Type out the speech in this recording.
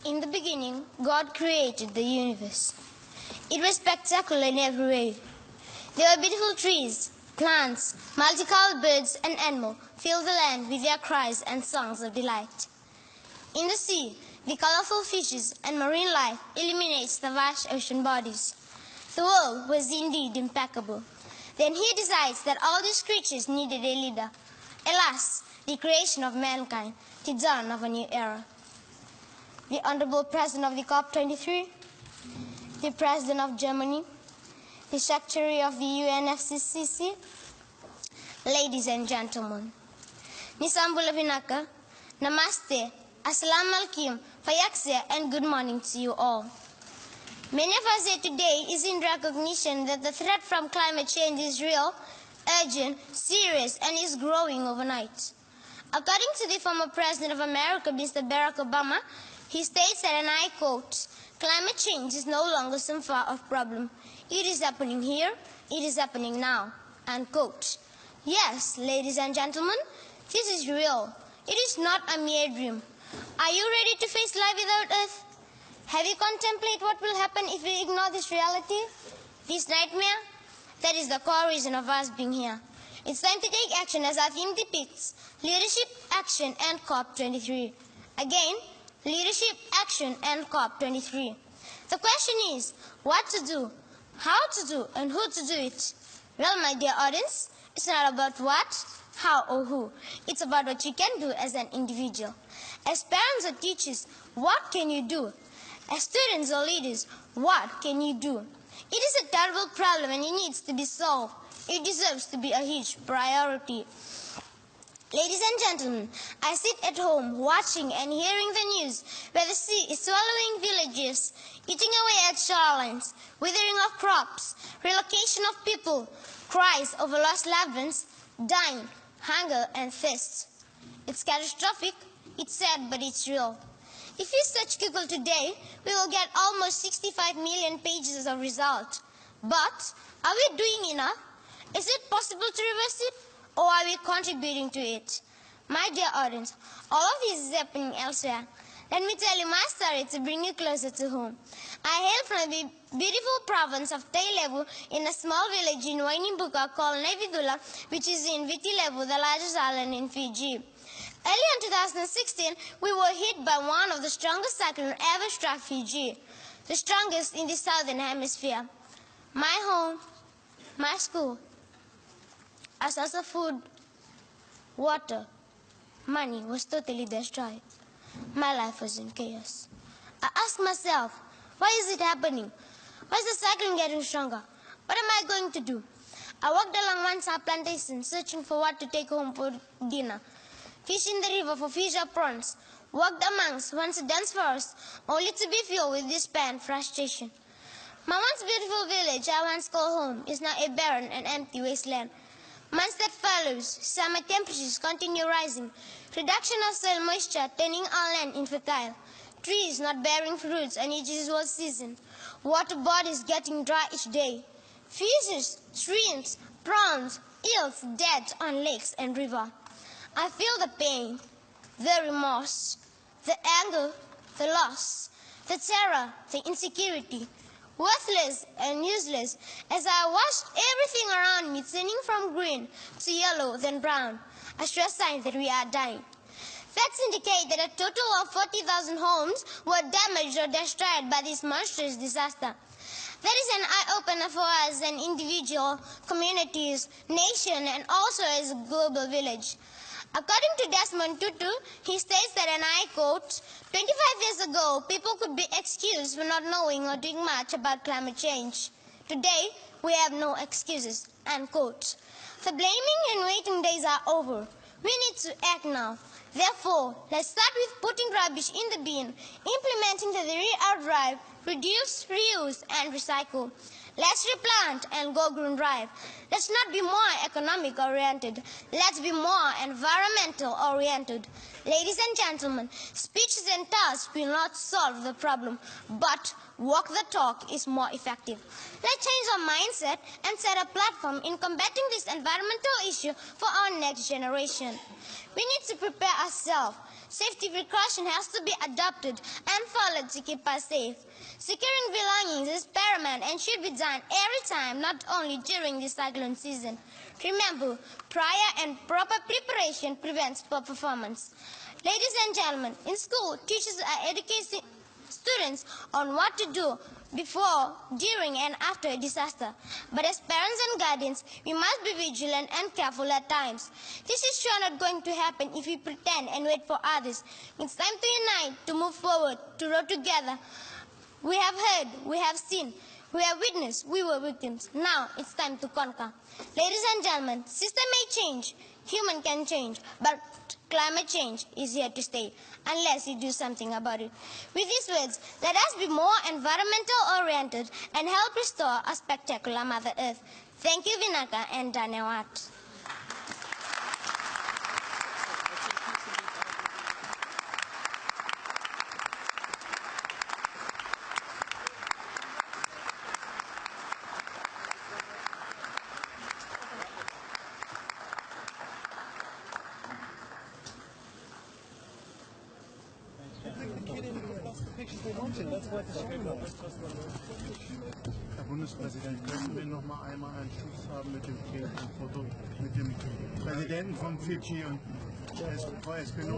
In the beginning, God created the universe. It was spectacular in every way. There were beautiful trees, plants, multicolored birds and animals filled the land with their cries and songs of delight. In the sea, the colorful fishes and marine life illuminates the vast ocean bodies. The world was indeed impeccable. Then he decides that all these creatures needed a leader. Alas, the creation of mankind, the dawn of a new era. The Honorable President of the COP23, the President of Germany, the Secretary of the UNFCCC, ladies and gentlemen. Nisambula Vinaka, Namaste, Assalamu alaikum, Fayaksya, and good morning to you all. Many of us here today is in recognition that the threat from climate change is real, urgent, serious, and is growing overnight. According to the former President of America, Mr. Barack Obama, he states that, and I quote, "Climate change is no longer some far-off problem. It is happening here, it is happening now," unquote. Yes, ladies and gentlemen, this is real. It is not a mere dream. Are you ready to face life without Earth? Have you contemplated what will happen if we ignore this reality, this nightmare? That is the core reason of us being here. It's time to take action as our theme depicts: leadership, action, and COP23. Again, leadership, action, and COP23. The question is, what to do, how to do, and who to do it? Well, my dear audience, it's not about what, how, or who. It's about what you can do as an individual. As parents or teachers, what can you do? As students or leaders, what can you do? It is a terrible problem and it needs to be solved. It deserves to be a huge priority. Ladies and gentlemen, I sit at home watching and hearing the news where the sea is swallowing villages, eating away at shorelines, withering of crops, relocation of people, cries over lost loved ones, dying, hunger and thirst. It's catastrophic, it's sad, but it's real. If we search Google today, we will get almost 65 million pages of results. But are we doing enough? Is it possible to reverse it? Or are we contributing to it? My dear audience, all of this is happening elsewhere. Let me tell you my story to bring you closer to home. I hail from the beautiful province of Tailevu in a small village in Wainimbuka called Nevidula, which is in Vitilevu, the largest island in Fiji. Early in 2016, we were hit by one of the strongest cyclones ever struck Fiji, the strongest in the southern hemisphere. My home, my school, a source of food, water, money was totally destroyed. My life was in chaos. I asked myself, why is it happening? Why is the cyclone getting stronger? What am I going to do? I walked along one side plantation searching for what to take home for dinner. Fished in the river for fish or prawns. Walked amongst once a dense forest, only to be filled with despair and frustration. My once beautiful village I once called home is now a barren and empty wasteland. Months that follows, summer temperatures continue rising, reduction of soil moisture turning our land infertile, trees not bearing fruits and each usual season, water bodies getting dry each day, fishes, shrimps, prawns, eels dead on lakes and river. I feel the pain, the remorse, the anger, the loss, the terror, the insecurity, worthless and useless, as I watched everything around me turning from green to yellow, then brown, a sure sign that we are dying. Facts indicate that a total of 40,000 homes were damaged or destroyed by this monstrous disaster. That is an eye-opener for us as an individual, communities, nation, and also as a global village. According to Desmond Tutu, he states that, and I quote, 25 years ago, people could be excused for not knowing or doing much about climate change. Today, we have no excuses, unquote. The blaming and waiting days are over. We need to act now. Therefore, let's start with putting rubbish in the bin, implementing the re-out drive, reduce, reuse, and recycle. Let's replant and go green drive. Let's not be more economic oriented. Let's be more environmental oriented. Ladies and gentlemen, speeches and tasks will not solve the problem, but walk the talk is more effective. Let's change our mindset and set a platform in combating this environmental issue for our next generation. We need to prepare ourselves Safety precaution has to be adopted and followed to keep us safe. Securing belongings is paramount and should be done every time, not only during the cyclone season. Remember, prior and proper preparation prevents poor performance. Ladies and gentlemen, in school, teachers are educating students on what to do before, during, and after a disaster. But as parents and guardians, we must be vigilant and careful at times. This is sure not going to happen if we pretend and wait for others. It's time to unite, to move forward, to row together. We have heard, we have seen, we have witnessed, we were victims. Now it's time to conquer. Ladies and gentlemen, system may change, human can change, but climate change is here to stay unless we do something about it. With these words, let us be more environmental oriented and help restore a spectacular Mother Earth. Thank you, Vinaka and Dhanewat. Herr Bundespräsident, könnten wir noch mal einmal einen Schuss haben mit dem Foto mit dem Präsidenten von Fidschi und Frau Espinosa?